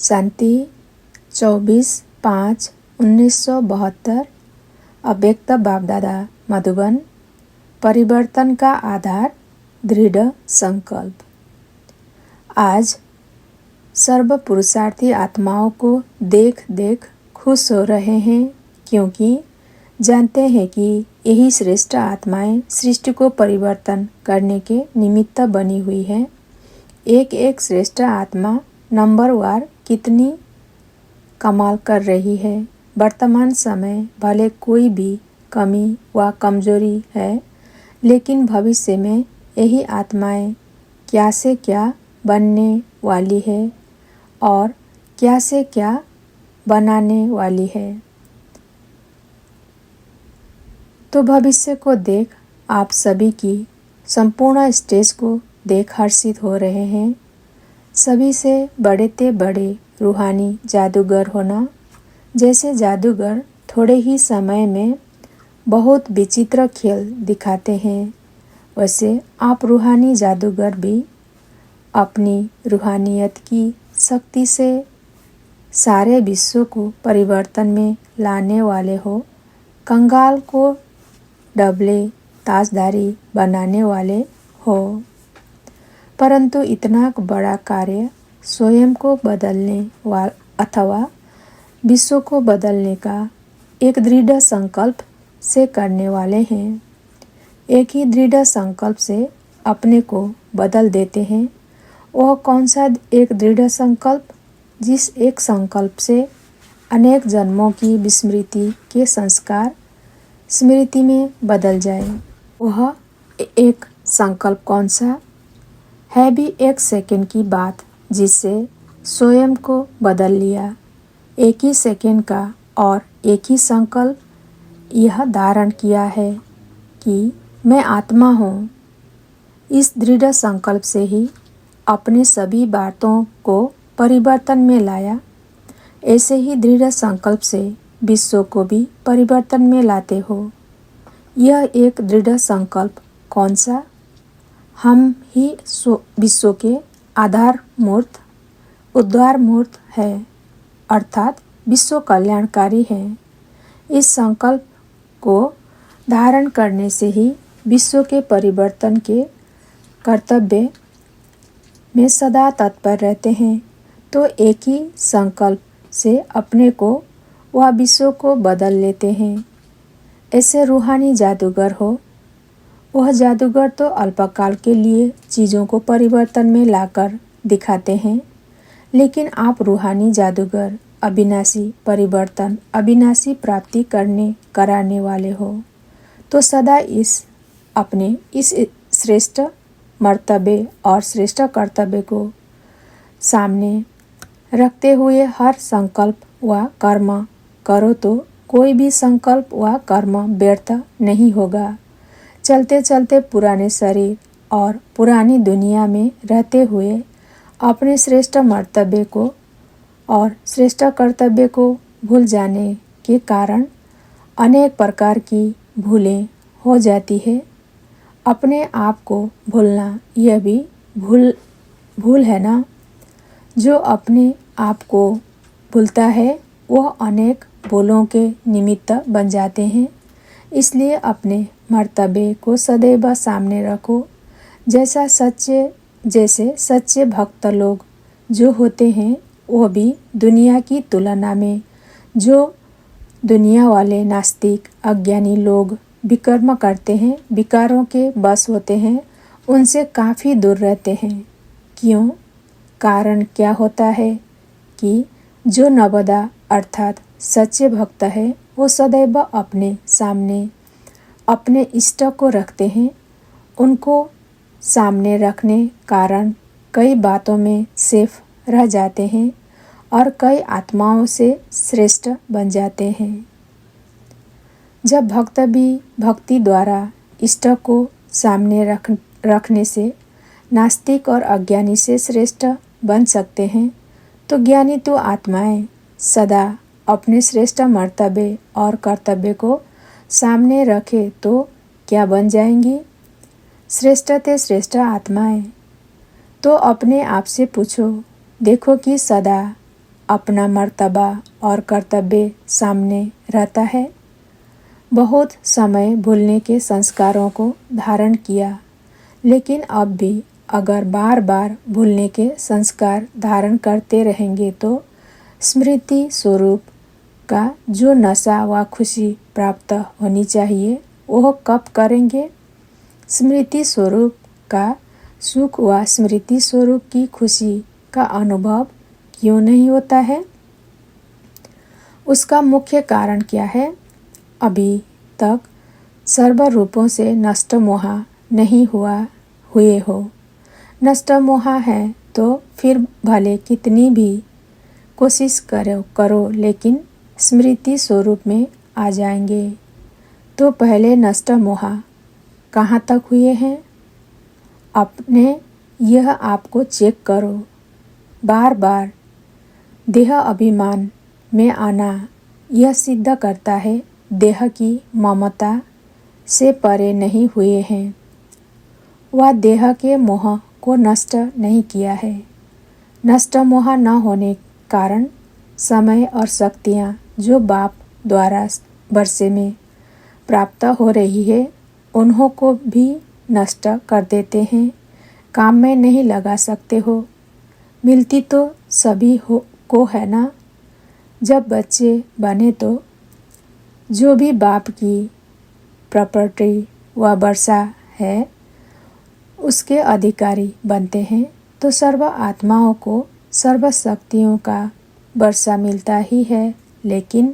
शांति 24/5/1972। अव्यक्त बाप-दादा मधुबन। परिवर्तन का आधार दृढ़ संकल्प। आज सर्व पुरुषार्थी आत्माओं को देख देख खुश हो रहे हैं, क्योंकि जानते हैं कि यही श्रेष्ठ आत्माएं सृष्टि को परिवर्तन करने के निमित्त बनी हुई है। एक एक श्रेष्ठ आत्मा नंबरवार कितनी कमाल कर रही है। वर्तमान समय भले कोई भी कमी व कमजोरी है, लेकिन भविष्य में यही आत्माएं क्या से क्या बनने वाली है और क्या से क्या बनाने वाली है। तो भविष्य को देख आप सभी की संपूर्ण स्टेज को देख हर्षित हो रहे हैं। सभी से बड़े ते बड़े रूहानी जादूगर होना। जैसे जादूगर थोड़े ही समय में बहुत विचित्र खेल दिखाते हैं, वैसे आप रूहानी जादूगर भी अपनी रूहानियत की शक्ति से सारे विश्व को परिवर्तन में लाने वाले हो। कंगाल को डबले ताजदारी बनाने वाले हो। परंतु इतना बड़ा कार्य स्वयं को बदलने अथवा विश्व को बदलने का एक दृढ़ संकल्प से करने वाले हैं। एक ही दृढ़ संकल्प से अपने को बदल देते हैं। वह कौन सा एक दृढ़ संकल्प, जिस एक संकल्प से अनेक जन्मों की विस्मृति के संस्कार स्मृति में बदल जाए। वह एक संकल्प कौन सा है? भी एक सेकंड की बात, जिससे स्वयं को बदल लिया। एक ही सेकंड का और एक ही संकल्प यह धारण किया है कि मैं आत्मा हूँ। इस दृढ़ संकल्प से ही अपने सभी बातों को परिवर्तन में लाया। ऐसे ही दृढ़ संकल्प से विश्व को भी परिवर्तन में लाते हो। यह एक दृढ़ संकल्प कौन सा? हम ही विश्व के आधार मूर्त, उद्धार मूर्त है, अर्थात विश्व कल्याणकारी है। इस संकल्प को धारण करने से ही विश्व के परिवर्तन के कर्तव्य में सदा तत्पर रहते हैं। तो एक ही संकल्प से अपने को व विश्व को बदल लेते हैं। ऐसे रूहानी जादूगर हो। वह जादूगर तो अल्पकाल के लिए चीज़ों को परिवर्तन में लाकर दिखाते हैं, लेकिन आप रूहानी जादूगर अविनाशी परिवर्तन, अविनाशी प्राप्ति कराने वाले हो। तो सदा अपने इस श्रेष्ठ मर्तबे और श्रेष्ठ कर्तव्य को सामने रखते हुए हर संकल्प व कर्म करो, तो कोई भी संकल्प व कर्म व्यर्थ नहीं होगा। चलते चलते पुराने शरीर और पुरानी दुनिया में रहते हुए अपने श्रेष्ठ मर्तबे को और श्रेष्ठ कर्तव्य को भूल जाने के कारण अनेक प्रकार की भूलें हो जाती है। अपने आप को भूलना यह भी भूल है ना। जो अपने आप को भूलता है वह अनेक भूलों के निमित्त बन जाते हैं। इसलिए अपने मर्तबे को सदैव सामने रखो। जैसे सच्चे भक्त लोग जो होते हैं, वह भी दुनिया की तुलना में जो दुनिया वाले नास्तिक अज्ञानी लोग विकर्म करते हैं, विकारों के बस होते हैं, उनसे काफ़ी दूर रहते हैं। क्यों? कारण क्या होता है कि जो नवदा अर्थात सच्चे भक्त है, वो सदैव अपने सामने अपने इष्ट को रखते हैं। उनको सामने रखने कारण कई बातों में सेफ रह जाते हैं और कई आत्माओं से श्रेष्ठ बन जाते हैं। जब भक्त भी भक्ति द्वारा इष्ट को सामने रखने से नास्तिक और अज्ञानी से श्रेष्ठ बन सकते हैं, तो ज्ञानी तो आत्माएं सदा अपने श्रेष्ठ मर्तबे और कर्तव्य को सामने रखे तो क्या बन जाएंगी? श्रेष्ठ ते श्रेष्ठ आत्माएं। तो अपने आप से पूछो, देखो कि सदा अपना मर्तबा और कर्तव्य सामने रहता है। बहुत समय भूलने के संस्कारों को धारण किया, लेकिन अब भी अगर बार बार भूलने के संस्कार धारण करते रहेंगे तो स्मृति स्वरूप का जो नशा व खुशी प्राप्त होनी चाहिए वह कब करेंगे? स्मृति स्वरूप का सुख व स्मृति स्वरूप की खुशी का अनुभव क्यों नहीं होता है? उसका मुख्य कारण क्या है? अभी तक सर्व रूपों से नष्ट मोहा नहीं हुए हो। नष्ट मोहा है तो फिर भले कितनी भी कोशिश करो लेकिन स्मृति स्वरूप में आ जाएंगे। तो पहले नष्ट मोहा कहाँ तक हुए हैं? अपने यह आपको चेक करो। बार बार देह अभिमान में आना यह सिद्ध करता है देह की ममता से परे नहीं हुए हैं व देह के मोह को नष्ट नहीं किया है। नष्ट मोह न होने कारण समय और शक्तियाँ जो बाप द्वारा वर्षे में प्राप्त हो रही है उन्हों को भी नष्ट कर देते हैं। काम में नहीं लगा सकते हो। मिलती तो सभी को है ना। जब बच्चे बने तो जो भी बाप की प्रॉपर्टी व वर्षा है उसके अधिकारी बनते हैं तो सर्व आत्माओं को सर्व शक्तियों का वर्षा मिलता ही है। लेकिन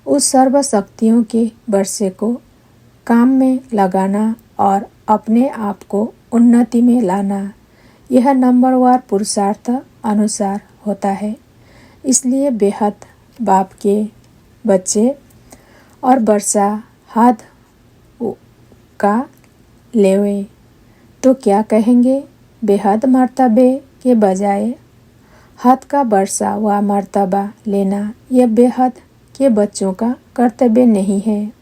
उस सर्व शक्तियों के वर्षे को काम में लगाना और अपने आप को उन्नति में लाना यह नंबरवार पुरुषार्थ अनुसार होता है। इसलिए बेहद बाप के बच्चे और वर्षा हद का लेवे तो क्या कहेंगे? बेहद मर्तबे के बजाय हद का वर्षा व मर्तबा लेना यह बेहद के बच्चों का कर्तव्य नहीं है।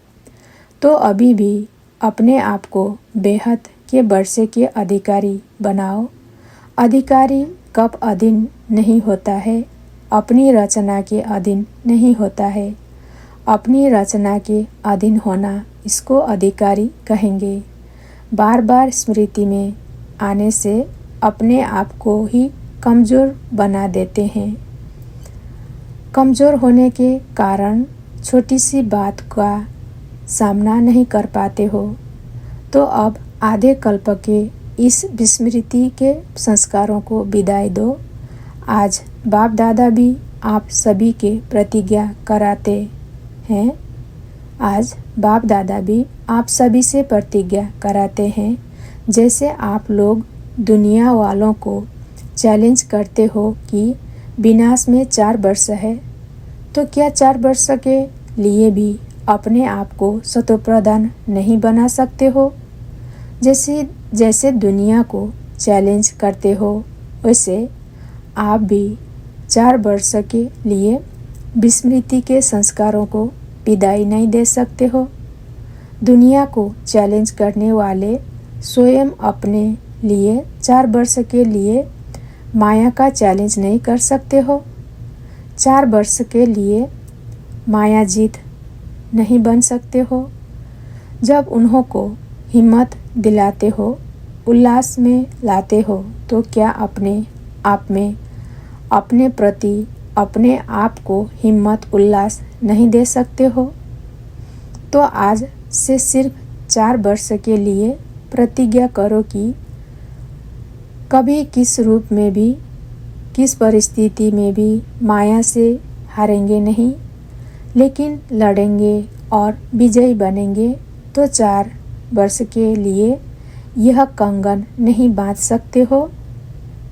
तो अभी भी अपने आप को बेहद के वर्षे के अधिकारी बनाओ। अधिकारी कब अधीन नहीं होता है? अपनी रचना के अधीन नहीं होता है। अपनी रचना के अधीन होना इसको अधिकारी कहेंगे। बार बार स्मृति में आने से अपने आप को ही कमज़ोर बना देते हैं। कमज़ोर होने के कारण छोटी सी बात का सामना नहीं कर पाते हो। तो अब आधे कल्प के इस विस्मृति के संस्कारों को विदाई दो। आज बाप दादा भी आप सभी के प्रतिज्ञा कराते हैं। आज बाप दादा भी आप सभी से प्रतिज्ञा कराते हैं। जैसे आप लोग दुनिया वालों को चैलेंज करते हो कि विनाश में 4 वर्ष है, तो क्या 4 वर्ष के लिए भी अपने आप को शतप्रधान नहीं बना सकते हो? जैसे दुनिया को चैलेंज करते हो वैसे आप भी 4 वर्ष के लिए विस्मृति के संस्कारों को विदाई नहीं दे सकते हो। दुनिया को चैलेंज करने वाले स्वयं अपने लिए 4 वर्ष के लिए माया का चैलेंज नहीं कर सकते हो। 4 वर्ष के लिए माया जीत नहीं बन सकते हो। जब उन्हों को हिम्मत दिलाते हो, उल्लास में लाते हो, तो क्या अपने आप में अपने प्रति अपने आप को हिम्मत उल्लास नहीं दे सकते हो? तो आज से सिर्फ 4 वर्ष के लिए प्रतिज्ञा करो कि कभी किस रूप में भी किस परिस्थिति में भी माया से हारेंगे नहीं, लेकिन लड़ेंगे और विजयी बनेंगे। तो 4 वर्ष के लिए यह कंगन नहीं बांध सकते हो।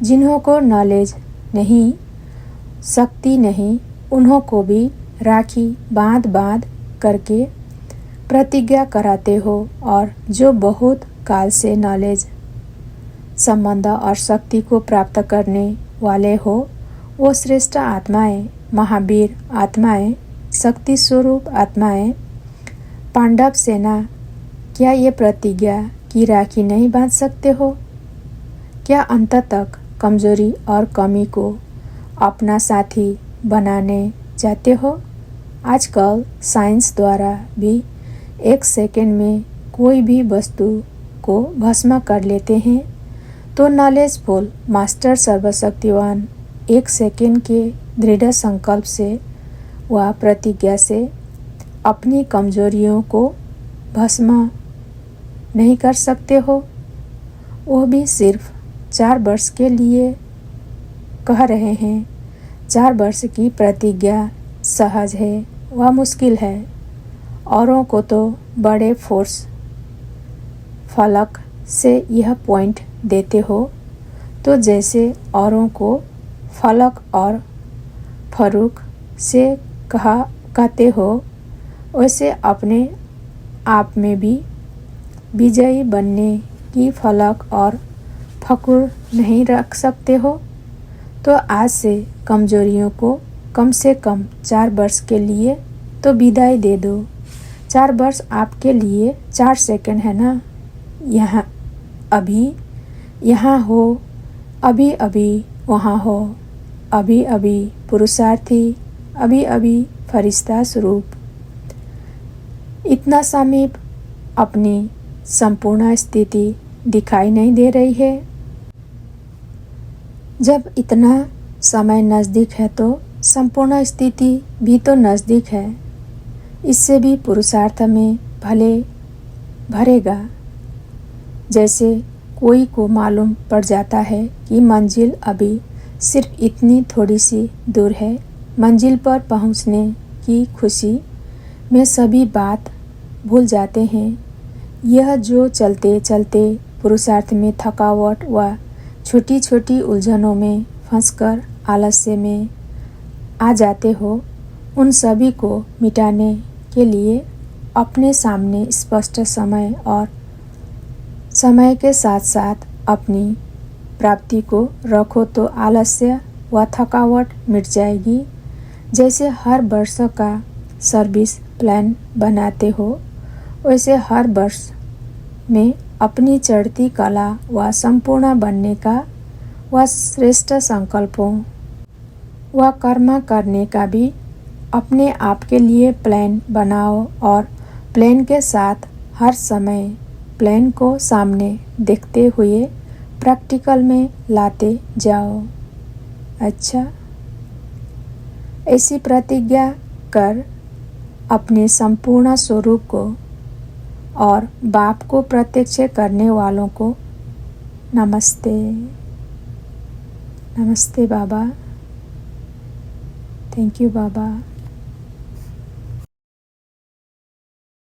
जिन्हों को नॉलेज नहीं, शक्ति नहीं, उन्हों को भी राखी बांध करके प्रतिज्ञा कराते हो। और जो बहुत काल से नॉलेज, संबंध और शक्ति को प्राप्त करने वाले हो, वो श्रेष्ठ आत्माएं, महावीर आत्माएं, शक्ति स्वरूप आत्माएं, पांडव सेना, क्या ये प्रतिज्ञा की राखी नहीं बांध सकते हो? क्या अंत तक कमजोरी और कमी को अपना साथी बनाने जाते हो। आजकल साइंस द्वारा भी 1 सेकेंड में कोई भी वस्तु को भस्म कर लेते हैं। तो नॉलेजफुल मास्टर सर्वशक्तिवान 1 सेकेंड के दृढ़ संकल्प से व प्रतिज्ञा से अपनी कमजोरियों को भस्म नहीं कर सकते हो। वो भी सिर्फ 4 वर्ष के लिए कह रहे हैं। 4 वर्ष की प्रतिज्ञा सहज है व मुश्किल है। औरों को तो बड़े फोर्स फलक से यह पॉइंट देते हो, तो जैसे औरों को फलक और फरूक से कहते हो, वैसे अपने आप में भी विजयी बनने की फलक और फकुर नहीं रख सकते हो। तो आज से कमजोरियों को कम से कम 4 वर्ष के लिए तो विदाई दे दो। 4 वर्ष आपके लिए 4 सेकंड है ना। यहाँ अभी यहाँ हो, अभी अभी वहाँ हो, अभी अभी पुरुषार्थी, अभी अभी फरिश्ता स्वरूप। इतना समीप अपनी संपूर्ण स्थिति दिखाई नहीं दे रही है। जब इतना समय नज़दीक है तो संपूर्ण स्थिति भी तो नज़दीक है। इससे भी पुरुषार्थ में भले भरेगा। जैसे कोई को मालूम पड़ जाता है कि मंजिल अभी सिर्फ इतनी थोड़ी सी दूर है। मंजिल पर पहुंचने की खुशी में सभी बात भूल जाते हैं। यह जो चलते चलते पुरुषार्थ में थकावट व छोटी छोटी उलझनों में फंसकर आलस्य में आ जाते हो, उन सभी को मिटाने के लिए अपने सामने स्पष्ट समय और समय के साथ साथ अपनी प्राप्ति को रखो तो आलस्य व थकावट मिट जाएगी। जैसे हर वर्ष का सर्विस प्लान बनाते हो, वैसे हर वर्ष में अपनी चढ़ती कला व संपूर्ण बनने का व श्रेष्ठ संकल्पों व कर्म करने का भी अपने आप के लिए प्लान बनाओ और प्लान के साथ हर समय प्लान को सामने देखते हुए प्रैक्टिकल में लाते जाओ। अच्छा, ऐसी प्रतिज्ञा कर अपने संपूर्ण स्वरूप को और बाप को प्रत्यक्ष करने वालों को नमस्ते। नमस्ते बाबा। Thank you Baba.